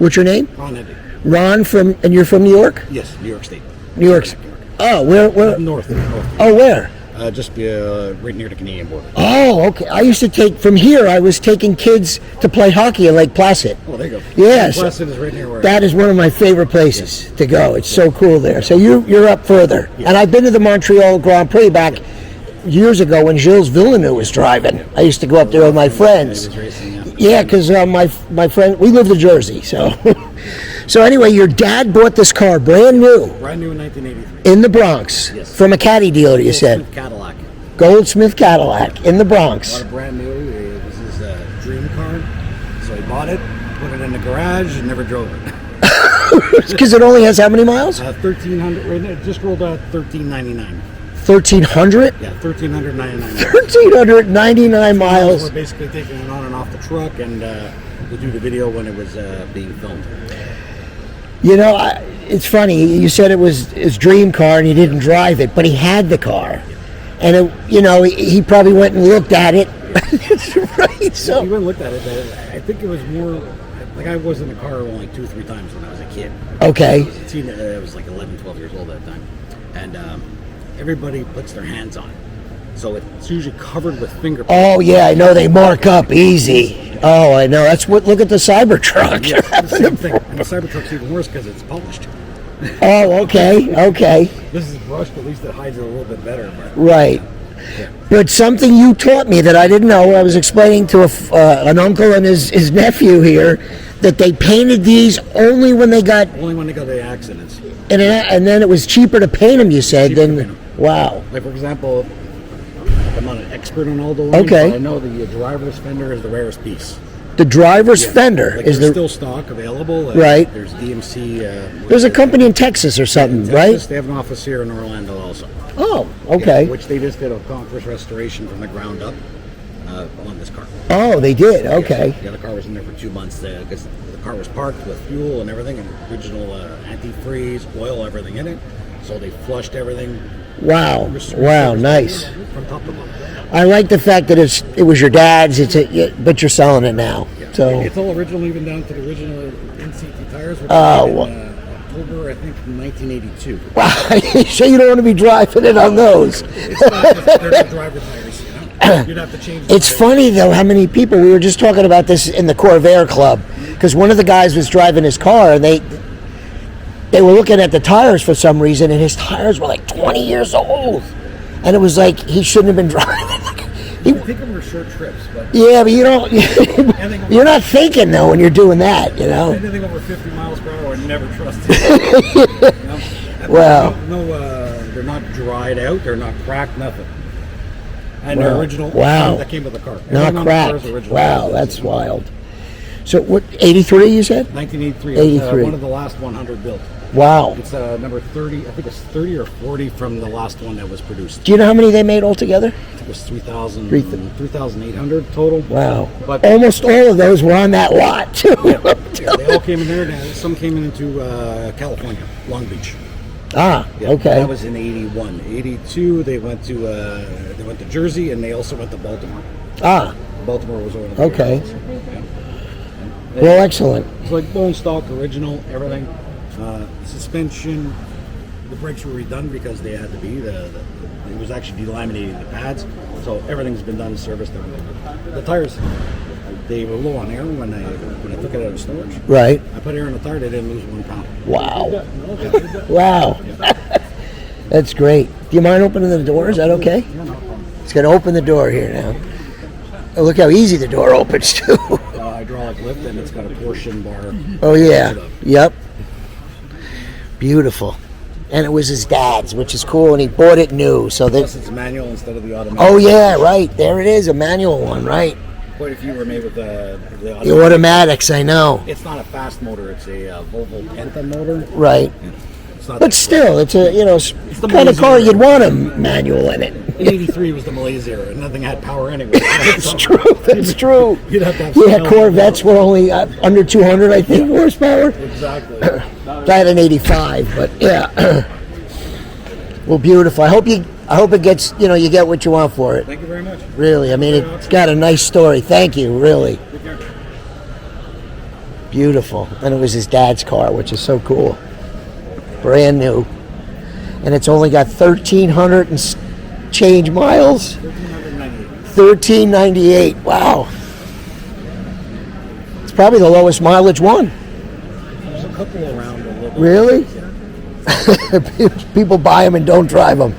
What's your name? Ron Eddy. Ron and you're from New York? Yes, New York State. New York. Oh, where? North. Oh, where? Just right near the Canadian border. Oh, okay. I used to take, from here, I was taking kids to play hockey at Lake Placid. Oh, there you go. Yes. Lake Placid is right near where. That is one of my favorite places to go. It's so cool there. So you're up further. Yeah. And I've been to the Montreal Grand Prix back years ago when Gilles Villeneuve was driving. I used to go up there with my friends. Yeah, because my friend, we lived in Jersey, so. So anyway, your dad bought this car brand new. Brand new in 1983. In the Bronx. Yes. From a caddy dealer, you said. Goldsmith Cadillac. Goldsmith Cadillac in the Bronx. Bought it brand new. It was his dream car. So he bought it, put it in the garage, and never drove it. Because it only has how many miles? 1,300. Right now, it just rolled out 1,399. 1,300? Yeah, 1,399. 1,399 miles. We're basically taking it on and off the truck, and we do the video when it was being filmed. You know, it's funny. You said it was his dream car and he didn't drive it, but he had the car. And, he probably went and looked at it. Right, so. He went and looked at it. I think it was more, like I was in the car only 2-3 times when I was a kid. Okay. I was like 11, 12 years old at that time. And everybody puts their hands on it. So it's usually covered with fingerprints. Oh, yeah, I know. They mark up easy. Oh, I know. That's what. Look at the Cybertruck. Yeah, the same thing. And the Cybertruck's even worse because it's polished. Oh, okay. This is brushed. At least it hides it a little bit better. But, Right. Yeah. But something you taught me that I didn't know, I was explaining to an uncle and his nephew here, that they painted these only when they got the accidents. and then it was cheaper to paint them, you said, than, wow. Like, for example, I'm not an expert on all the lines, Okay. but I know the driver's fender is the rarest piece. The driver's fender Like, is there's the... still stock available. Right. There's DMC. There's a company in Texas or something, Texas, right? They have an office here in Orlando also. Oh, okay. Yeah, which they just did a Concourse restoration from the ground up on this car. Oh, they did, okay. Yeah, the car was in there for 2 months because the car was parked with fuel and everything, and original antifreeze, oil, everything in it. So they flushed everything. Wow, nice. From top to bottom. I like the fact that it was your dad's, but you're selling it now. Yeah. So It's all original, even down to the original NCT tires. Which October, I think, 1982. Wow, so you don't want to be driving it on those. It's not just, they're not driver tires, You'd have to change It's funny, though, how many people, we were just talking about this in the Corvair Club, because one of the guys was driving his car, and they were looking at the tires for some reason, and his tires were like 20 years old. And it was like, he shouldn't have been driving. I think them were short trips, but Yeah, but you don't, you're not thinking, though, when you're doing that, anything over 50 miles per hour, never trust it. Well. They're not dried out, they're not cracked, nothing. And they're original. Wow. That came with the car. Not cracked. Wow, that's wild. So what, 83 you said? 1983. 83. One of the last 100 built. Wow. It's number 30. I think it's 30 or 40 from the last one that was produced. Do you know how many they made altogether? I think it was 3,800 total. Wow. But almost all of those were on that lot, too. Yeah, they all came in there. Some came into California, Long Beach. Ah, Yeah, okay. That was in 81. 82, they went to Jersey, and they also went to Baltimore. Ah, Baltimore was one of the okay. areas. Yeah. Well, excellent. It's like bone stock, original, everything. Suspension, the brakes were redone because they had to be. It was actually delaminating the pads, so everything's been done, serviced, everything. The tires, they were low on air when I took it out of storage. Right. I put air in the tire, they didn't lose 1 pound. Wow. Wow. That's great. Do you mind opening the door? Is that okay? Yeah, no problem. It's going to open the door here now. Oh, look how easy the door opens, too. Hydraulic lift, and it's got a portion bar. Oh, yeah. Yep. Beautiful. And it was his dad's, which is cool, and he bought it new. So Plus, it's manual instead of the automatic. Oh, yeah, right. There it is, a manual one, right? Quite a few were made with the automatic. The automatics, I know. It's not a fast motor. It's a Volvo Penta motor. Right. It's not But still, it's a, the kind of car Malaysia you'd want a manual in it. In 83 was the Malaysia era, and nothing had power anyway. That's true. That's true. You'd have to have Yeah, some Corvettes were only under 200, I think, horsepower. Exactly. Died in 85, but yeah. Well, beautiful. I hope it gets, you get what you want for it. Thank you very much. Really, I mean, it's got a nice story. Thank you, really. Take care. Beautiful. And it was his dad's car, which is so cool. Brand new. And it's only got 1,300 and change miles. 1398. Wow. It's probably the lowest mileage one. There's a couple around a little bit. Really? People buy them and don't drive them.